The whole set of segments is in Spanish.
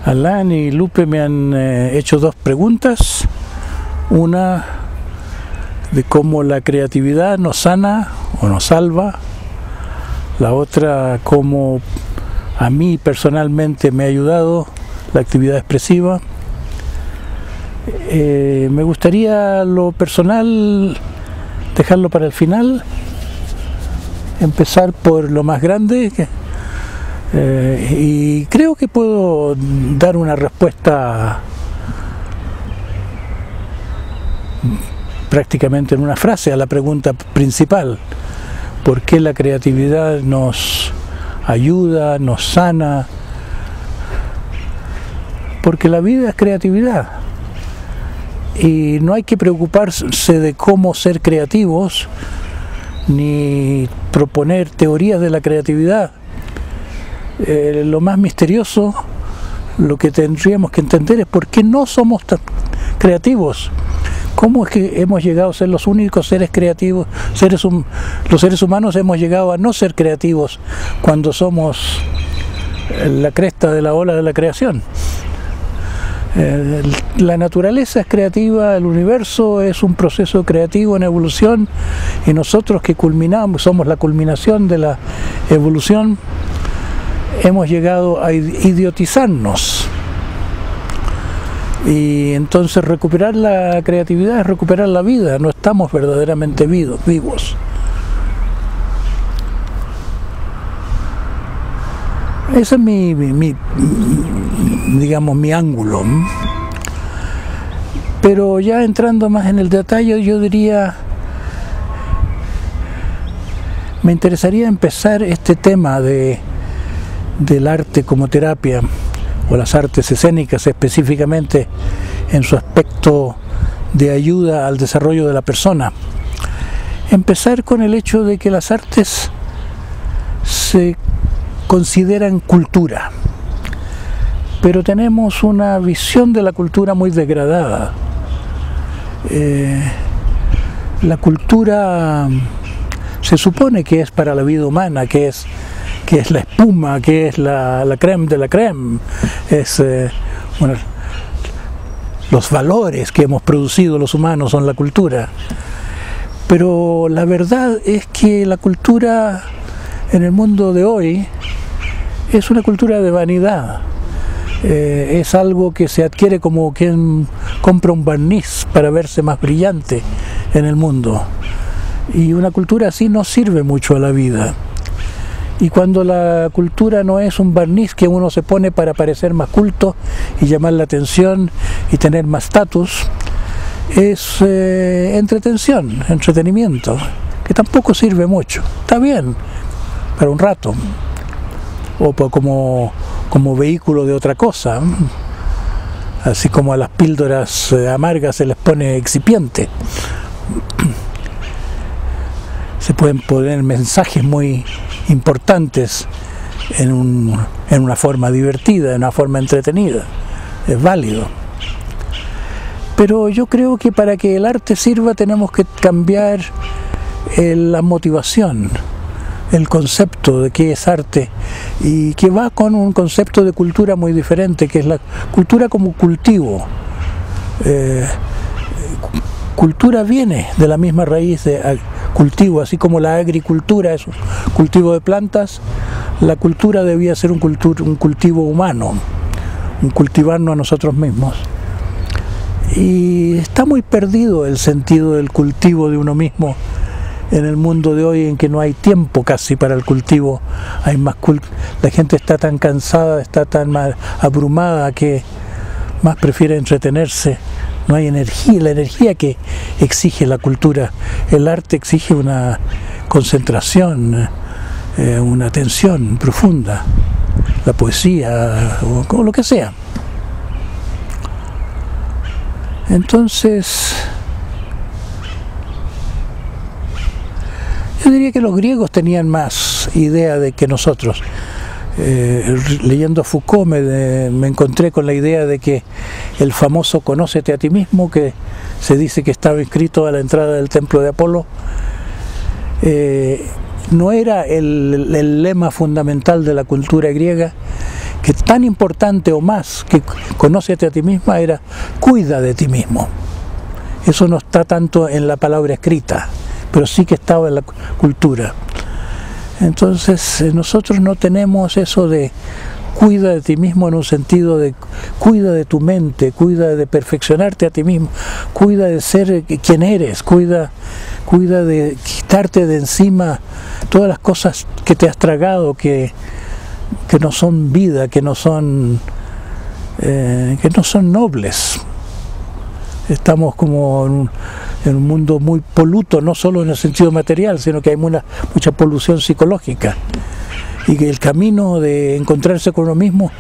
Alan y Lupe me han hecho dos preguntas. Una de cómo la creatividad nos sana o nos salva. La otra, cómo a mí personalmente me ha ayudado la actividad expresiva. Me gustaría lo personal dejarlo para el final, empezar por lo más grande, y creo que puedo dar una respuesta prácticamente en una frase a la pregunta principal: ¿por qué la creatividad nos ayuda, nos sana? Porque la vida es creatividad y no hay que preocuparse de cómo ser creativos ni proponer teorías de la creatividad. Lo más misterioso, lo que tendríamos que entender es por qué no somos tan creativos. ¿Cómo es que hemos llegado a ser los únicos seres creativos? Los seres humanos hemos llegado a no ser creativos cuando somos la cresta de la ola de la creación. La naturaleza es creativa, el universo es un proceso creativo en evolución, y nosotros que culminamos, somos la culminación de la evolución, hemos llegado a idiotizarnos. Y entonces recuperar la creatividad es recuperar la vida, no estamos verdaderamente vivos. Ese es digamos, mi ángulo. Pero ya entrando más en el detalle, yo diría, me interesaría empezar este tema del arte como terapia, o las artes escénicas específicamente, en su aspecto de ayuda al desarrollo de la persona. Empezar con el hecho de que las artes se consideran cultura, pero tenemos una visión de la cultura muy degradada. La cultura se supone que es para la vida humana, que es la espuma, que es la crème de la crème, bueno, los valores que hemos producido los humanos son la cultura. Pero la verdad es que la cultura en el mundo de hoy es una cultura de vanidad. Es algo que se adquiere como quien compra un barniz para verse más brillante en el mundo. Y una cultura así no sirve mucho a la vida. Y cuando la cultura no es un barniz que uno se pone para parecer más culto y llamar la atención y tener más estatus, es entretenimiento, que tampoco sirve mucho. Está bien para un rato, o como vehículo de otra cosa, así como a las píldoras amargas se les pone excipiente. Se pueden poner mensajes muy importantes en una forma divertida, en una forma entretenida. Es válido. Pero yo creo que para que el arte sirva tenemos que cambiar la motivación, el concepto de qué es arte, y que va con un concepto de cultura muy diferente, que es la cultura como cultivo. Cultura viene de la misma raíz de cultivo, así como la agricultura es un cultivo de plantas, la cultura debía ser un cultivo humano, un cultivarnos a nosotros mismos. Y está muy perdido el sentido del cultivo de uno mismo en el mundo de hoy, en que no hay tiempo casi para el cultivo. La gente está tan cansada, está tan abrumada, que más prefiere entretenerse. No hay energía, la energía que exige la cultura. El arte exige una concentración, una atención profunda, la poesía o lo que sea. Entonces, yo diría que los griegos tenían más idea de que nosotros. Leyendo a Foucault me encontré con la idea de que el famoso "conócete a ti mismo", que se dice que estaba inscrito a la entrada del templo de Apolo, no era el lema fundamental de la cultura griega, que tan importante o más que conócete a ti misma era cuida de ti mismo. Eso no está tanto en la palabra escrita, pero sí que estaba en la cultura. Entonces nosotros no tenemos eso de cuida de ti mismo en un sentido de cuida de tu mente, cuida de perfeccionarte a ti mismo, cuida de ser quien eres, cuida de quitarte de encima todas las cosas que te has tragado, que no son vida, que no son nobles. Estamos como en un mundo muy poluto, no solo en el sentido material, sino que hay mucha polución psicológica. Y que el camino de encontrarse con uno mismo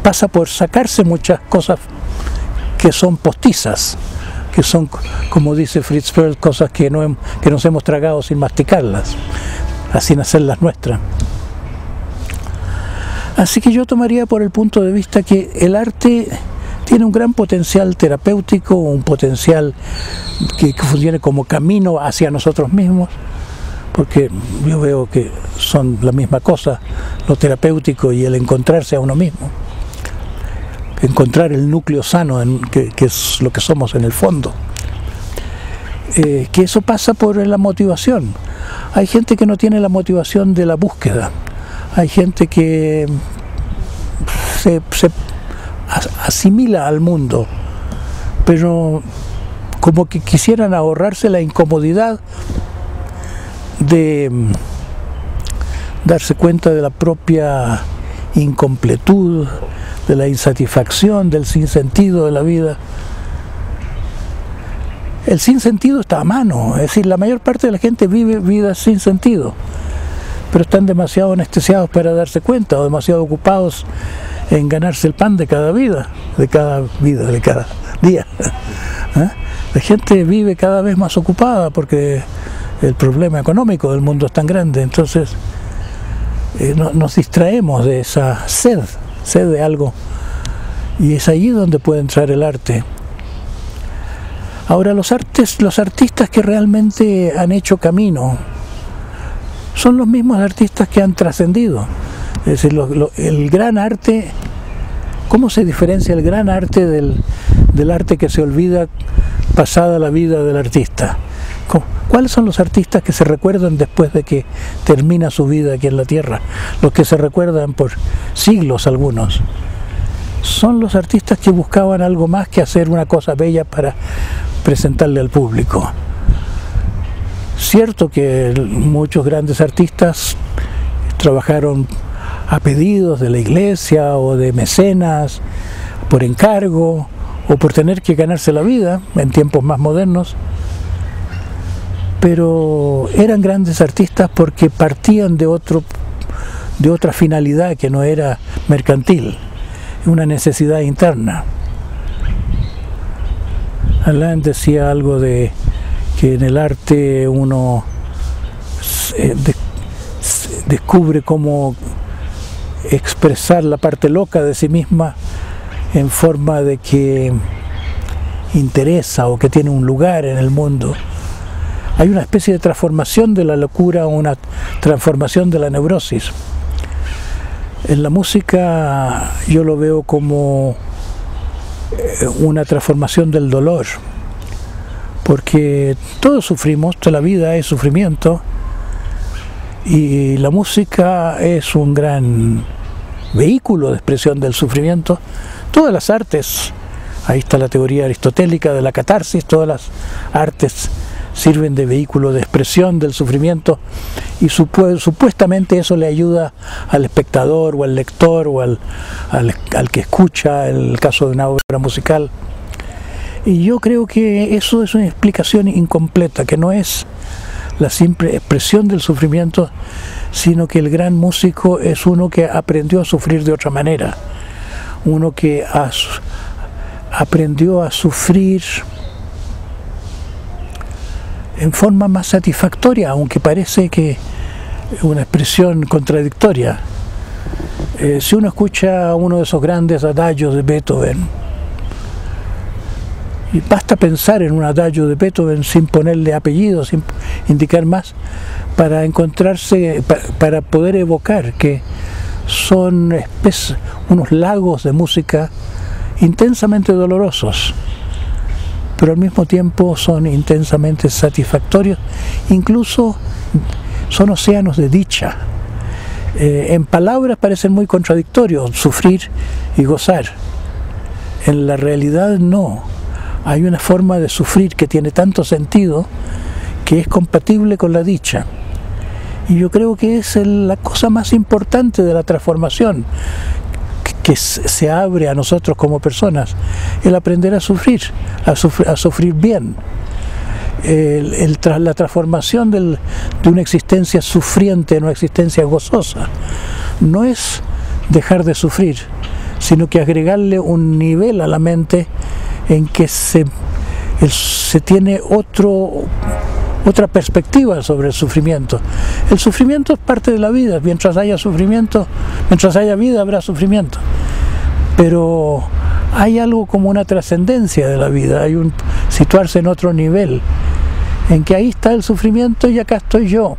pasa por sacarse muchas cosas que son postizas, que son, como dice Fritz Perls, cosas que nos hemos tragado sin masticarlas, sin hacerlas nuestras. Así que yo tomaría por el punto de vista que el arte tiene un gran potencial terapéutico, un potencial que funcione como camino hacia nosotros mismos, porque yo veo que son la misma cosa, lo terapéutico y el encontrarse a uno mismo, encontrar el núcleo sano, que es lo que somos en el fondo. Que eso pasa por la motivación. Hay gente que no tiene la motivación de la búsqueda, hay gente que se asimila al mundo, pero como que quisieran ahorrarse la incomodidad de darse cuenta de la propia incompletud, de la insatisfacción, del sinsentido de la vida. El sinsentido está a mano, es decir, la mayor parte de la gente vive vidas sin sentido, pero están demasiado anestesiados para darse cuenta, o demasiado ocupados en ganarse el pan de cada vida, de cada día. La gente vive cada vez más ocupada porque el problema económico del mundo es tan grande, entonces nos distraemos de esa sed de algo, y es allí donde puede entrar el arte. Ahora, los artistas que realmente han hecho camino son los mismos artistas que han trascendido. Es decir, el gran arte, ¿cómo se diferencia el gran arte del arte que se olvida pasada la vida del artista? ¿Cuáles son los artistas que se recuerdan después de que termina su vida aquí en la Tierra? Los que se recuerdan por siglos algunos. Son los artistas que buscaban algo más que hacer una cosa bella para presentarle al público. Cierto que muchos grandes artistas trabajaron a pedidos de la iglesia o de mecenas, por encargo o por tener que ganarse la vida en tiempos más modernos, pero eran grandes artistas porque partían de otra finalidad que no era mercantil, una necesidad interna. Alain decía algo de que en el arte uno descubre cómo expresar la parte loca de sí misma en forma de que interesa o que tiene un lugar en el mundo. Hay una especie de transformación de la locura, una transformación de la neurosis. En la música yo lo veo como una transformación del dolor, porque todos sufrimos, toda la vida es sufrimiento, y la música es un gran vehículo de expresión del sufrimiento. Todas las artes, ahí está la teoría aristotélica de la catarsis, todas las artes sirven de vehículo de expresión del sufrimiento, y supuestamente eso le ayuda al espectador o al lector o al que escucha, en el caso de una obra musical. Y yo creo que eso es una explicación incompleta, que no es la simple expresión del sufrimiento, sino que el gran músico es uno que aprendió a sufrir de otra manera, uno que aprendió a sufrir en forma más satisfactoria, aunque parece que es una expresión contradictoria. Si uno escucha uno de esos grandes adagios de Beethoven, y basta pensar en un adagio de Beethoven sin ponerle apellido, sin indicar más, para encontrarse, para poder evocar que son unos lagos de música intensamente dolorosos, pero al mismo tiempo son intensamente satisfactorios, incluso son océanos de dicha. En palabras parecen muy contradictorios, sufrir y gozar. En la realidad no. Hay una forma de sufrir que tiene tanto sentido que es compatible con la dicha. Y yo creo que es la cosa más importante de la transformación que se abre a nosotros como personas, el aprender a sufrir bien. La transformación de una existencia sufriente en una existencia gozosa no es dejar de sufrir, sino que agregarle un nivel a la mente en que se tiene otra perspectiva sobre el sufrimiento. El sufrimiento es parte de la vida. Mientras haya sufrimiento, mientras haya vida, habrá sufrimiento. Pero hay algo como una trascendencia de la vida, hay un situarse en otro nivel, en que ahí está el sufrimiento y acá estoy yo.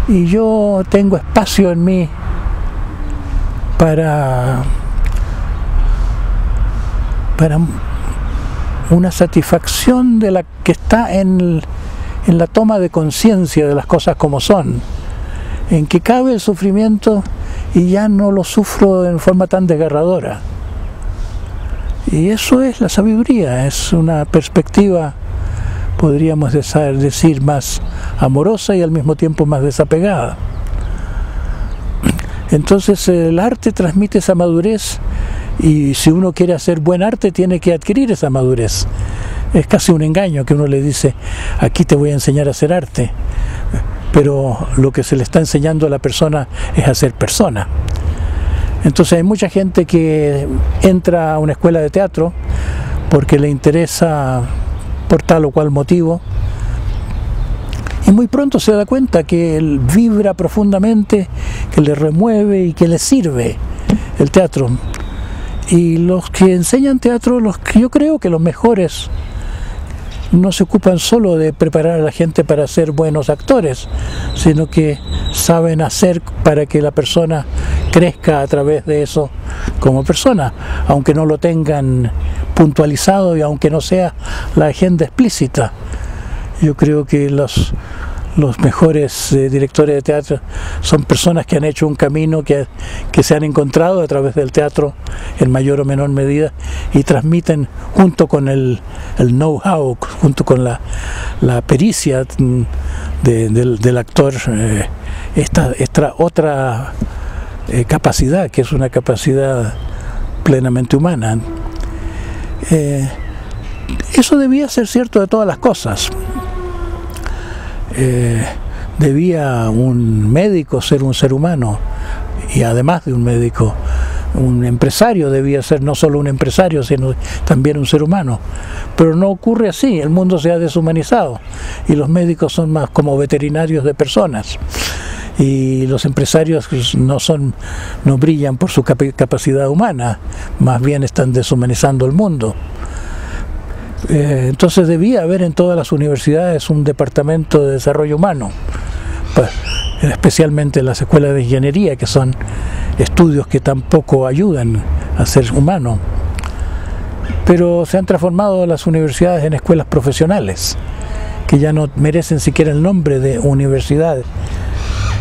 Y yo tengo espacio en mí para una satisfacción de la que está en la toma de conciencia de las cosas como son, en que cabe el sufrimiento y ya no lo sufro en forma tan desgarradora. Y eso es la sabiduría, es una perspectiva, podríamos decir, más amorosa y al mismo tiempo más desapegada. Entonces el arte transmite esa madurez, y si uno quiere hacer buen arte tiene que adquirir esa madurez. Es casi un engaño que uno le dice, aquí te voy a enseñar a hacer arte, pero lo que se le está enseñando a la persona es a ser persona. Entonces hay mucha gente que entra a una escuela de teatro porque le interesa por tal o cual motivo, y muy pronto se da cuenta que él vibra profundamente, que le remueve y que le sirve el teatro. Y los que enseñan teatro, yo creo que los mejores, no se ocupan solo de preparar a la gente para ser buenos actores, sino que saben hacer para que la persona crezca a través de eso como persona, aunque no lo tengan puntualizado y aunque no sea la agenda explícita. Yo creo que los mejores directores de teatro son personas que han hecho un camino, que se han encontrado a través del teatro en mayor o menor medida, y transmiten junto con el know-how, junto con la pericia del actor, esta otra capacidad, que es una capacidad plenamente humana. Eso debía ser cierto de todas las cosas. Debía un médico ser un ser humano, y además de un médico, un empresario debía ser no solo un empresario, sino también un ser humano. Pero no ocurre así, el mundo se ha deshumanizado y los médicos son más como veterinarios de personas, y los empresarios no brillan por su capacidad humana, más bien están deshumanizando el mundo. Entonces debía haber en todas las universidades un departamento de desarrollo humano, especialmente en las escuelas de ingeniería, que son estudios que tampoco ayudan a ser humano. Pero se han transformado las universidades en escuelas profesionales, que ya no merecen siquiera el nombre de universidades,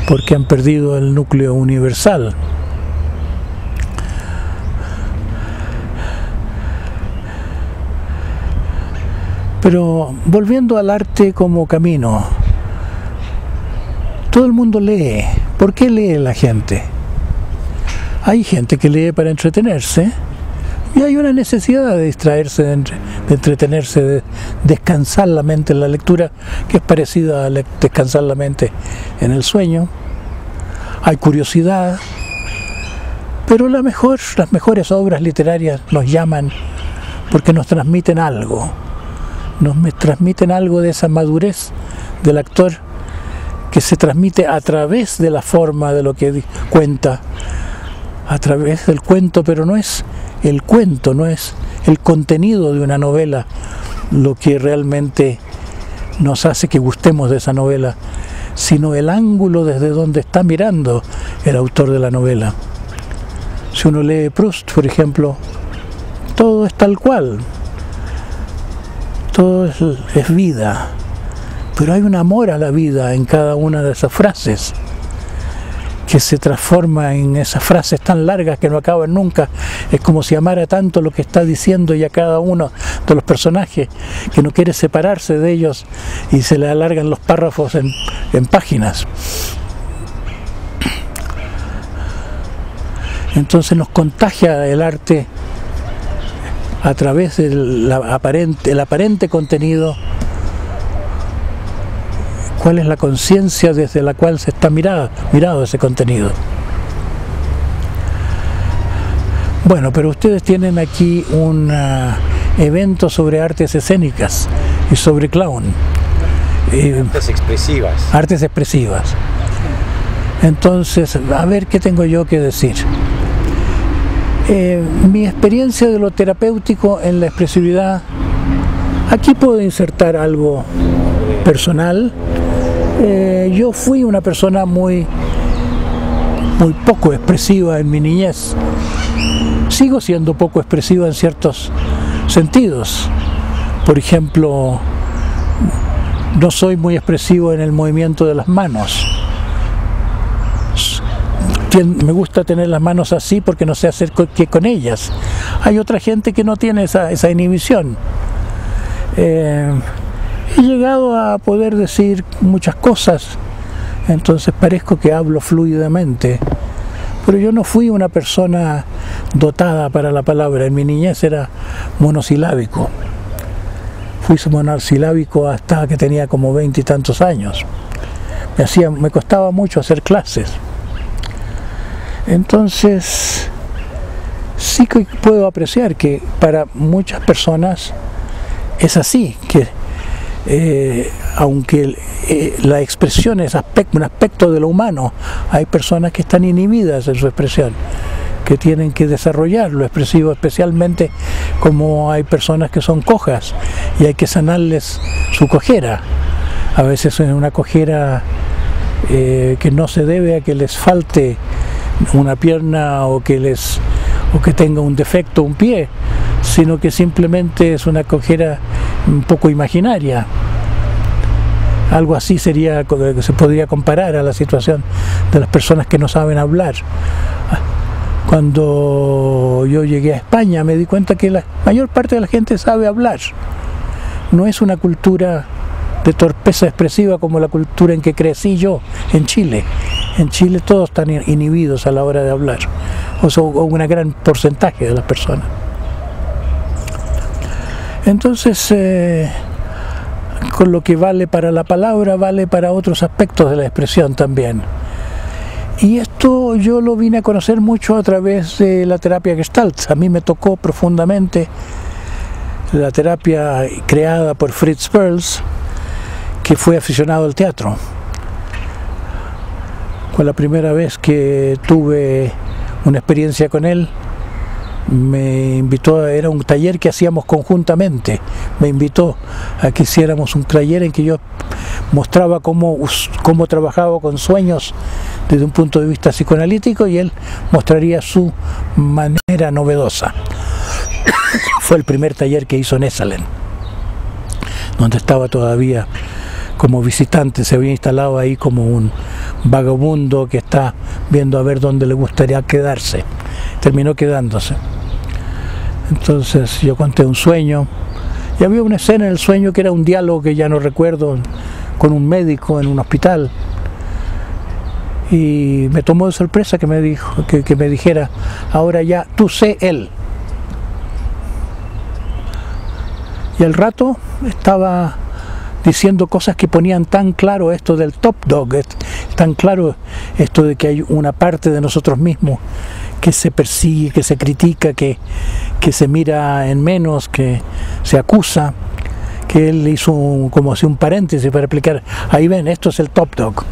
porque han perdido el núcleo universal. Pero volviendo al arte como camino, todo el mundo lee. ¿Por qué lee la gente? Hay gente que lee para entretenerse, y hay una necesidad de distraerse, de entretenerse, de descansar la mente en la lectura, que es parecida a descansar la mente en el sueño. Hay curiosidad, pero las mejores obras literarias nos llaman porque nos transmiten algo. Nos transmiten algo de esa madurez del actor, que se transmite a través de la forma de lo que cuenta, a través del cuento, pero no es el cuento, no es el contenido de una novela lo que realmente nos hace que gustemos de esa novela, sino el ángulo desde donde está mirando el autor de la novela. Si uno lee Proust, por ejemplo, todo es tal cual, todo es vida, pero hay un amor a la vida en cada una de esas frases, que se transforma en esas frases tan largas que no acaban nunca. Es como si amara tanto lo que está diciendo y a cada uno de los personajes que no quiere separarse de ellos y se le alargan los párrafos en páginas. Entonces nos contagia el arte a través del aparente contenido. ¿Cuál es la conciencia desde la cual se está mirado ese contenido? Bueno, pero ustedes tienen aquí un evento sobre artes escénicas y sobre clown. Artes expresivas. Artes expresivas. Entonces, a ver qué tengo yo que decir. Mi experiencia de lo terapéutico en la expresividad, aquí puedo insertar algo personal. Yo fui una persona muy poco expresiva en mi niñez. Sigo siendo poco expresiva en ciertos sentidos. Por ejemplo, no soy muy expresivo en el movimiento de las manos. Me gusta tener las manos así porque no sé hacer qué con ellas. Hay otra gente que no tiene esa inhibición. He llegado a poder decir muchas cosas, entonces parezco que hablo fluidamente, pero yo no fui una persona dotada para la palabra. En mi niñez era monosilábico. Fui monosilábico hasta que tenía como 20 y tantos años. Me costaba mucho hacer clases. Entonces, sí que puedo apreciar que para muchas personas es así, que aunque la expresión es un aspecto de lo humano, hay personas que están inhibidas en su expresión, que tienen que desarrollar lo expresivo, especialmente como hay personas que son cojas y hay que sanarles su cojera. A veces es una cojera que no se debe a que les falte una pierna o que tenga un defecto un pie, sino que simplemente es una cojera un poco imaginaria. Algo así sería, se podría comparar a la situación de las personas que no saben hablar. Cuando yo llegué a España me di cuenta que la mayor parte de la gente sabe hablar. No es una cultura de torpeza expresiva como la cultura en que crecí yo, en Chile. En Chile todos están inhibidos a la hora de hablar, o un gran porcentaje de las personas. Entonces, con lo que vale para la palabra, vale para otros aspectos de la expresión también. Y esto yo lo vine a conocer mucho a través de la terapia Gestalt. A mí me tocó profundamente la terapia creada por Fritz Perls, que fue aficionado al teatro. Fue la primera vez que tuve una experiencia con él. Me invitó, era un taller que hacíamos conjuntamente, me invitó a que hiciéramos un taller en que yo mostraba cómo trabajaba con sueños desde un punto de vista psicoanalítico y él mostraría su manera novedosa. Fue el primer taller que hizo en Esalen, donde estaba todavía como visitante, se había instalado ahí como un vagabundo que está viendo a ver dónde le gustaría quedarse. Terminó quedándose. Entonces yo conté un sueño y había una escena en el sueño que era un diálogo que ya no recuerdo, con un médico en un hospital, y me tomó de sorpresa que me dijera: ahora ya tú sé él. Y al rato estaba diciendo cosas que ponían tan claro esto del top dog, tan claro esto de que hay una parte de nosotros mismos que se persigue, que se critica, que se mira en menos, que se acusa, que él hizo como así un paréntesis para explicar: ahí ven, esto es el top dog,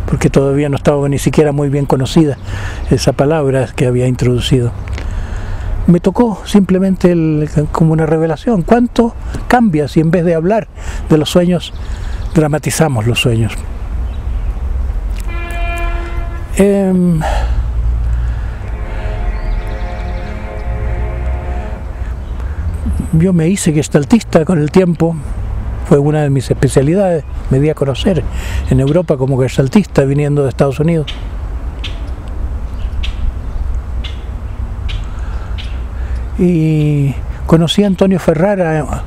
porque todavía no estaba ni siquiera muy bien conocida esa palabra que había introducido. Me tocó simplemente como una revelación. ¿Cuánto cambia si en vez de hablar de los sueños, dramatizamos los sueños? yo me hice gestaltista con el tiempo, fue una de mis especialidades, me di a conocer en Europa como gestaltista viniendo de Estados Unidos. Y conocí a Antonio Ferrara,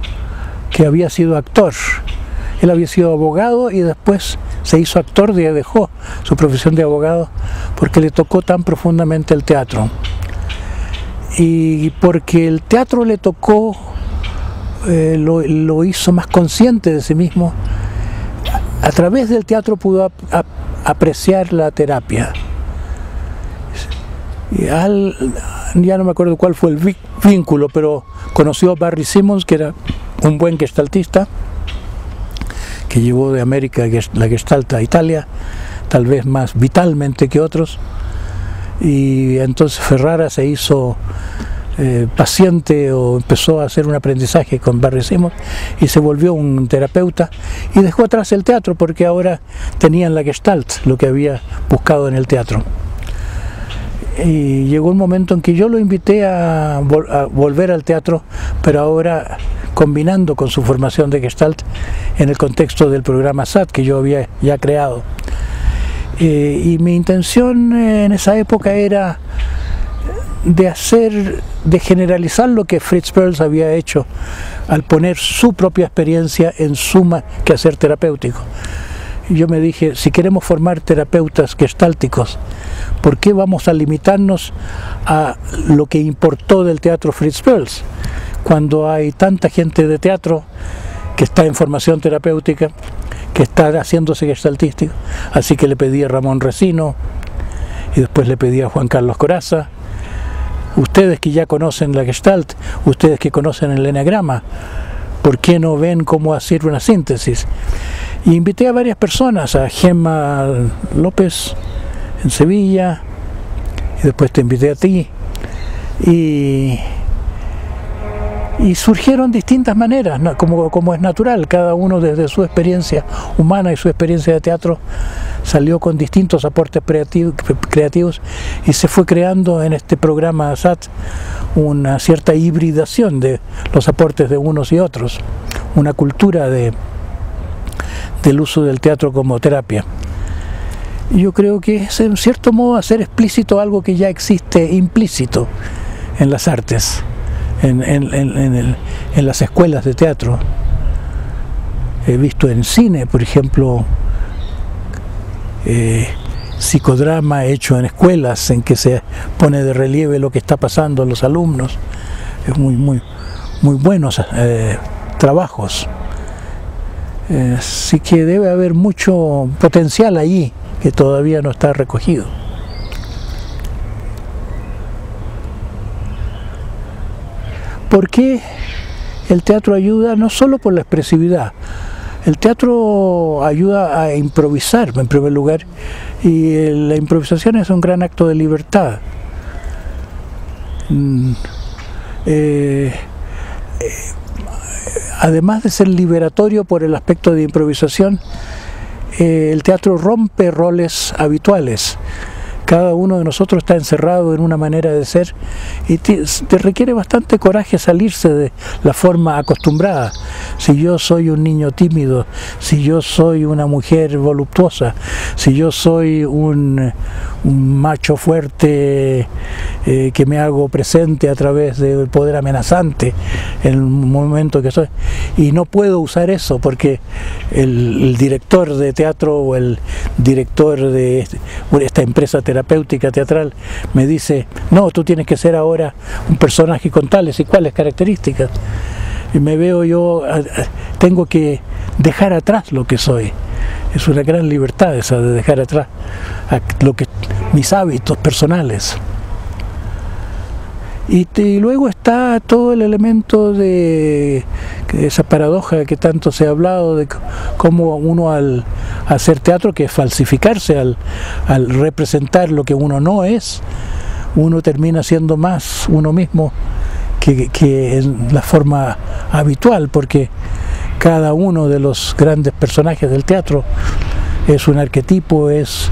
que había sido actor. Él había sido abogado y después se hizo actor, y dejó su profesión de abogado porque le tocó tan profundamente el teatro. Y porque el teatro le tocó, lo hizo más consciente de sí mismo. A través del teatro pudo apreciar la terapia. Y ya no me acuerdo cuál fue el vínculo, pero conoció a Barry Simmons, que era un buen gestaltista, que llevó de América la Gestalt a Italia, tal vez más vitalmente que otros, y entonces Ferrara se hizo paciente o empezó a hacer un aprendizaje con Barry Simmons y se volvió un terapeuta y dejó atrás el teatro porque ahora tenían la Gestalt, lo que había buscado en el teatro. Y llegó un momento en que yo lo invité a volver al teatro, pero ahora combinando con su formación de Gestalt en el contexto del programa SAT que yo había ya creado. Y mi intención en esa época era de generalizar lo que Fritz Perls había hecho al poner su propia experiencia en su quehacer terapéutico. Y yo me dije, si queremos formar terapeutas gestálticos, ¿por qué vamos a limitarnos a lo que importó del teatro Fritz Perls? Cuando hay tanta gente de teatro que está en formación terapéutica, que está haciéndose gestaltístico. Así que le pedí a Ramón Resino y después le pedí a Juan Carlos Corazza. Ustedes que ya conocen la Gestalt, ustedes que conocen el Eneagrama, ¿por qué no ven cómo hacer una síntesis? Y invité a varias personas, a Gemma López en Sevilla, y después te invité a ti, y surgieron distintas maneras, ¿no? como es natural, cada uno desde su experiencia humana y su experiencia de teatro salió con distintos aportes creativos y se fue creando en este programa SAT una cierta hibridación de los aportes de unos y otros, una cultura del uso del teatro como terapia. Y yo creo que es en cierto modo hacer explícito algo que ya existe implícito en las artes. En las escuelas de teatro. He visto en cine, por ejemplo, psicodrama hecho en escuelas en que se pone de relieve lo que está pasando a los alumnos. Es muy buenos trabajos. Así que debe haber mucho potencial allí que todavía no está recogido. ¿Por qué el teatro ayuda? No solo por la expresividad. El teatro ayuda a improvisar, en primer lugar, y la improvisación es un gran acto de libertad. Además de ser liberatorio por el aspecto de improvisación, el teatro rompe roles habituales. Cada uno de nosotros está encerrado en una manera de ser y te requiere bastante coraje salirse de la forma acostumbrada. Si yo soy un niño tímido, si yo soy una mujer voluptuosa, si yo soy un macho fuerte que me hago presente a través del poder amenazante en el momento que soy, y no puedo usar eso porque el director de teatro o el director de esta empresa terapéutica teatral me dice, no, tú tienes que ser ahora un personaje con tales y cuales características, y me veo yo, tengo que dejar atrás lo que soy. Es una gran libertad esa de dejar atrás mis hábitos personales. Y luego está todo el elemento de esa paradoja que tanto se ha hablado, de cómo uno al hacer teatro, que es falsificarse, al representar lo que uno no es, uno termina siendo más uno mismo que en la forma habitual, porque cada uno de los grandes personajes del teatro es un arquetipo, es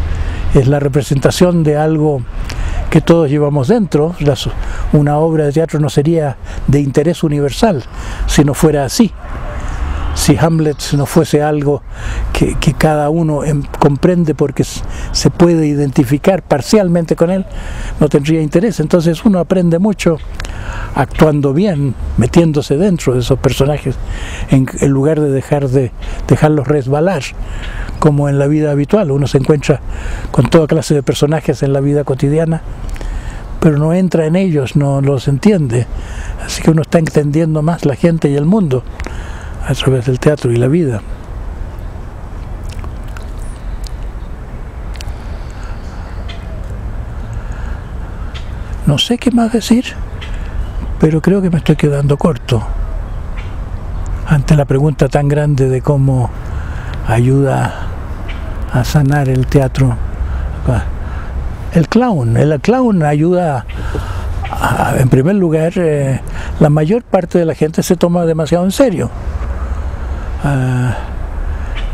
la representación de algo que todos llevamos dentro. Una obra de teatro no sería de interés universal si no fuera así. Si Hamlet no fuese algo que cada uno comprende porque se puede identificar parcialmente con él, no tendría interés. Entonces uno aprende mucho actuando bien, metiéndose dentro de esos personajes, en lugar de dejarlos resbalar, como en la vida habitual. Uno se encuentra con toda clase de personajes en la vida cotidiana, pero no entra en ellos, no los entiende. Así que uno está entendiendo más la gente y el mundo a través del teatro y la vida. No sé qué más decir, pero creo que me estoy quedando corto ante la pregunta tan grande de cómo ayuda a sanar el teatro. El clown ayuda en primer lugar, la mayor parte de la gente se toma demasiado en serio.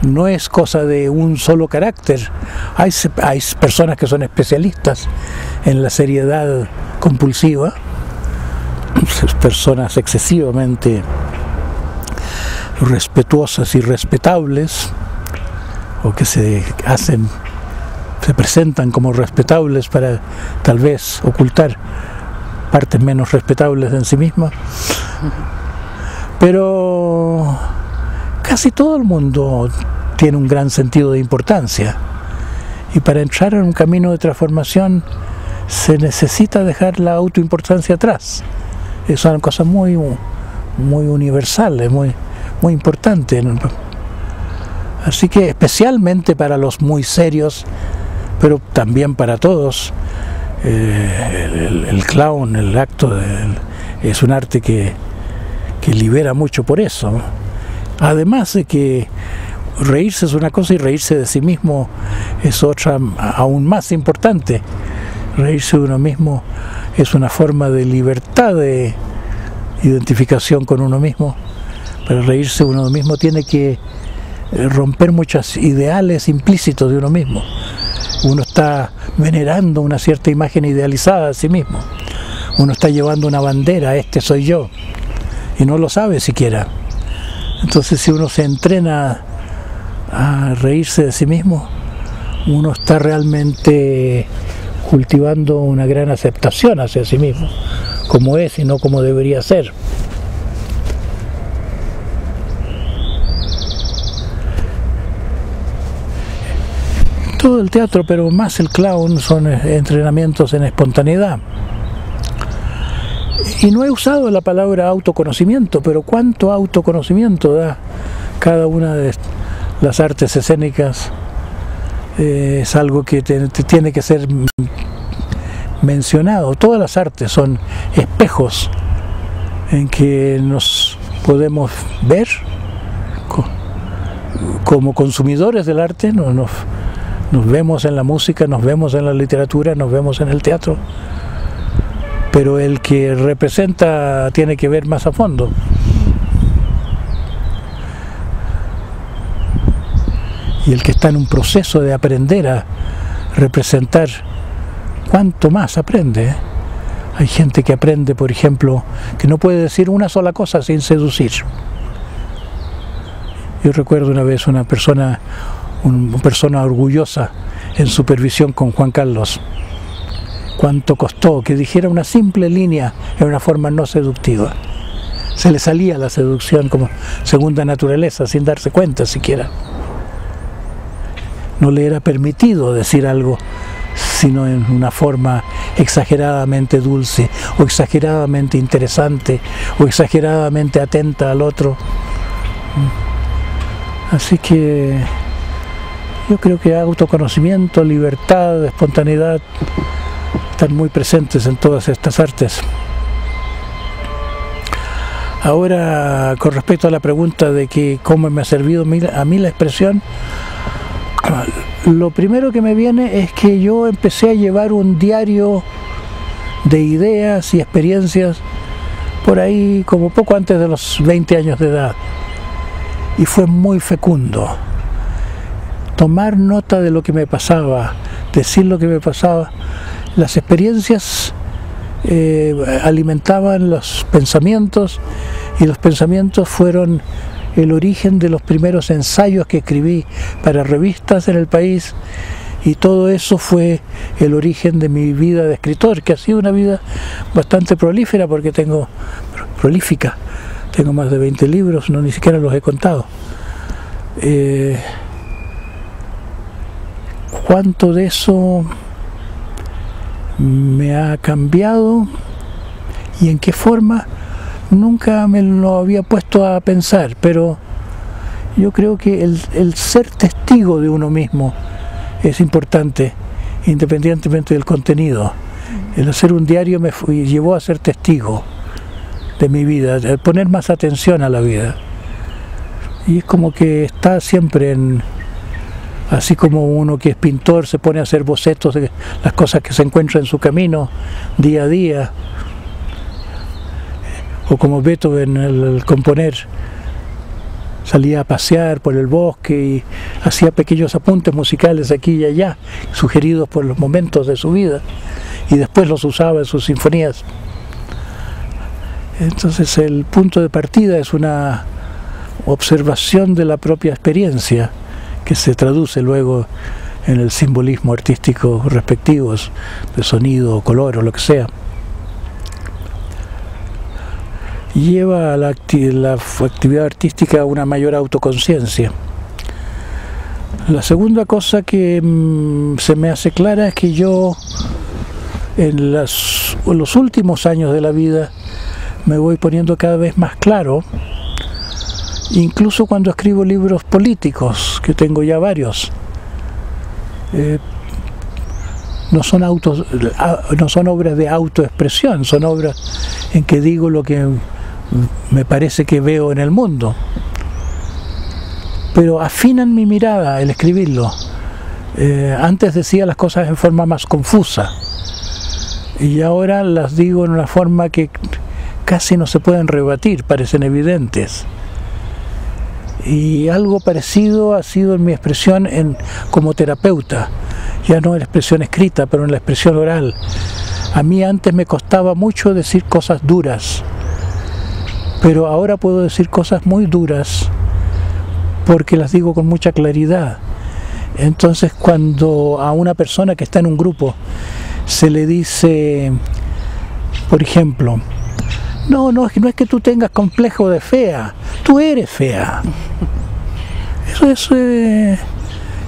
No es cosa de un solo carácter. Hay personas que son especialistas en la seriedad compulsiva, personas excesivamente respetuosas y respetables, o que se presentan como respetables para tal vez ocultar partes menos respetables en sí mismas. Pero casi todo el mundo tiene un gran sentido de importancia, y para entrar en un camino de transformación se necesita dejar la autoimportancia atrás. Es una cosa muy universal, muy importante. Así que especialmente para los muy serios, pero también para todos, el clown, el acto, es un arte que libera mucho por eso. Además de que reírse es una cosa y reírse de sí mismo es otra aún más importante. Reírse de uno mismo es una forma de libertad, de identificación con uno mismo. Para reírse de uno mismo tiene que romper muchos ideales implícitos de uno mismo. Uno está venerando una cierta imagen idealizada de sí mismo. Uno está llevando una bandera, este soy yo, y no lo sabe siquiera. Entonces, si uno se entrena a reírse de sí mismo, uno está realmente cultivando una gran aceptación hacia sí mismo, como es y no como debería ser. Todo el teatro, pero más el clown, son entrenamientos en espontaneidad. Y no he usado la palabra autoconocimiento, pero ¿cuánto autoconocimiento da cada una de las artes escénicas? Es algo que tiene que ser mencionado. Todas las artes son espejos en que nos podemos ver como consumidores del arte. Nos vemos en la música, nos vemos en la literatura, nos vemos en el teatro, pero el que representa tiene que ver más a fondo. Y el que está en un proceso de aprender a representar, ¿cuánto más aprende? Hay gente que aprende, por ejemplo, que no puede decir una sola cosa sin seducir. Yo recuerdo una vez una persona orgullosa en supervisión con Juan Carlos. Cuánto costó que dijera una simple línea en una forma no seductiva. Se le salía la seducción como segunda naturaleza, sin darse cuenta siquiera. No le era permitido decir algo sino en una forma exageradamente dulce, o exageradamente interesante, o exageradamente atenta al otro. Así que yo creo que autoconocimiento, libertad, espontaneidad están muy presentes en todas estas artes. Ahora, con respecto a la pregunta de que cómo me ha servido a mí la expresión, lo primero que me viene es que yo empecé a llevar un diario de ideas y experiencias por ahí como poco antes de los 20 años de edad, y fue muy fecundo. Tomar nota de lo que me pasaba, decir lo que me pasaba, las experiencias alimentaban los pensamientos, y los pensamientos fueron el origen de los primeros ensayos que escribí para revistas en el país, y todo eso fue el origen de mi vida de escritor, que ha sido una vida bastante prolífera, porque prolífica, tengo más de 20 libros, no ni siquiera los he contado. ¿Cuánto de eso me ha cambiado y en qué forma? Nunca me lo había puesto a pensar, pero yo creo que el ser testigo de uno mismo es importante, independientemente del contenido. El hacer un diario me llevó a ser testigo de mi vida, a poner más atención a la vida. Y es como que está siempre así como uno que es pintor se pone a hacer bocetos de las cosas que se encuentran en su camino día a día, o como Beethoven al componer salía a pasear por el bosque y hacía pequeños apuntes musicales aquí y allá, sugeridos por los momentos de su vida, y después los usaba en sus sinfonías. Entonces el punto de partida es una observación de la propia experiencia que se traduce luego en el simbolismo artístico respectivos, de sonido, color o lo que sea. Lleva a la actividad artística a una mayor autoconciencia. La segunda cosa que se me hace clara es que yo en los últimos años de la vida me voy poniendo cada vez más claro, incluso cuando escribo libros políticos, que tengo ya varios. No son obras de autoexpresión, son obras en que digo lo que me parece que veo en el mundo, pero afinan mi mirada al escribirlo. Antes decía las cosas en forma más confusa, y ahora las digo en una forma que casi no se pueden rebatir, parecen evidentes. Y algo parecido ha sido en mi expresión como terapeuta, ya no en la expresión escrita, pero en la expresión oral. A mí antes me costaba mucho decir cosas duras, pero ahora puedo decir cosas muy duras porque las digo con mucha claridad. Entonces, cuando a una persona que está en un grupo se le dice, por ejemplo, no es que tú tengas complejo de fea, tú eres fea.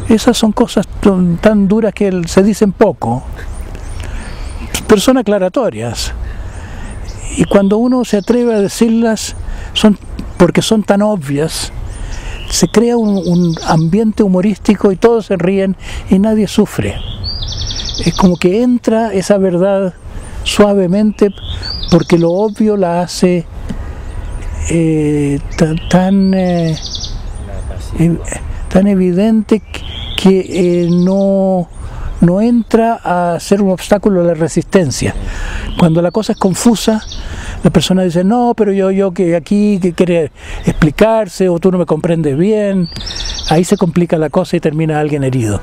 Esas son cosas tan duras que se dicen poco, pero son aclaratorias. Y cuando uno se atreve a decirlas, porque son tan obvias, se crea un ambiente humorístico y todos se ríen y nadie sufre. Es como que entra esa verdad suavemente, porque lo obvio la hace tan evidente que no entra a ser un obstáculo a la resistencia. Cuando la cosa es confusa, la persona dice, no, pero yo que aquí que quiere explicarse, o tú no me comprendes bien, ahí se complica la cosa y termina alguien herido.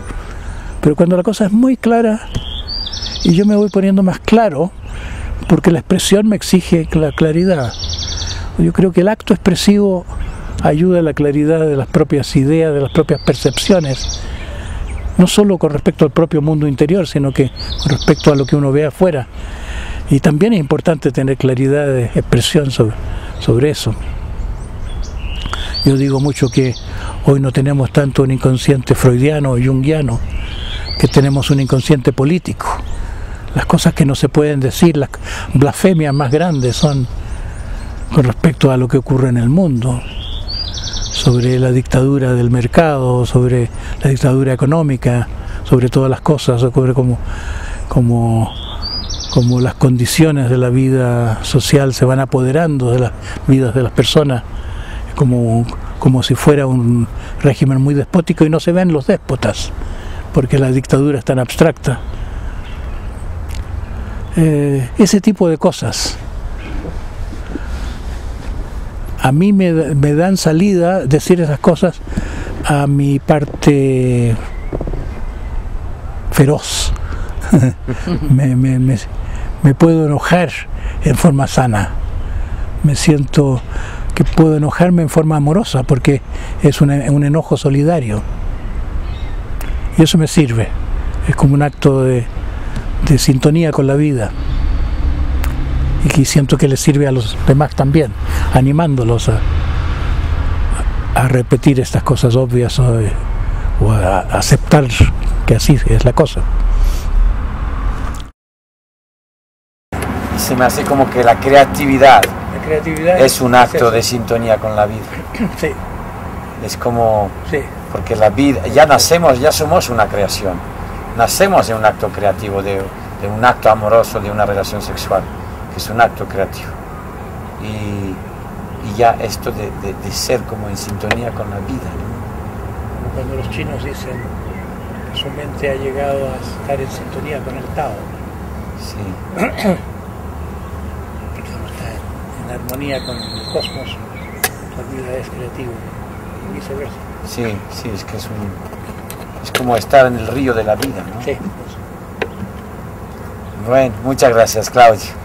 Pero cuando la cosa es muy clara, y yo me voy poniendo más claro, porque la expresión me exige la claridad. Yo creo que el acto expresivo ayuda a la claridad de las propias ideas, de las propias percepciones, no solo con respecto al propio mundo interior, sino que con respecto a lo que uno ve afuera. Y también es importante tener claridad de expresión sobre eso. Yo digo mucho que hoy no tenemos tanto un inconsciente freudiano o junguiano, que tenemos un inconsciente político. Las cosas que no se pueden decir, las blasfemias más grandes son con respecto a lo que ocurre en el mundo, sobre la dictadura del mercado, sobre la dictadura económica, sobre todas las cosas, sobre cómo las condiciones de la vida social se van apoderando de las vidas de las personas, como si fuera un régimen muy despótico, y no se ven los déspotas, porque la dictadura es tan abstracta. Ese tipo de cosas a mí me dan salida decir esas cosas a mi parte feroz, me puedo enojar en forma sana. Me siento que puedo enojarme en forma amorosa porque es un enojo solidario. Y eso me sirve. Es como un acto de sintonía con la vida. Y que siento que les sirve a los demás también, animándolos a repetir estas cosas obvias o a aceptar que así es la cosa. Y se me hace como que la creatividad es un acto de sintonía con la vida. Sí. Es como, sí. Porque la vida, ya nacemos, ya somos una creación. Nacemos en un acto creativo, de un acto amoroso, de una relación sexual, que es un acto creativo. Y ya esto de ser como en sintonía con la vida, ¿no? Cuando los chinos dicen que su mente ha llegado a estar en sintonía con el Tao. Sí. Está en armonía con el cosmos, la vida es creativa y viceversa. Sí, es que es como estar en el río de la vida, ¿no? Sí. Bueno, muchas gracias, Claudio.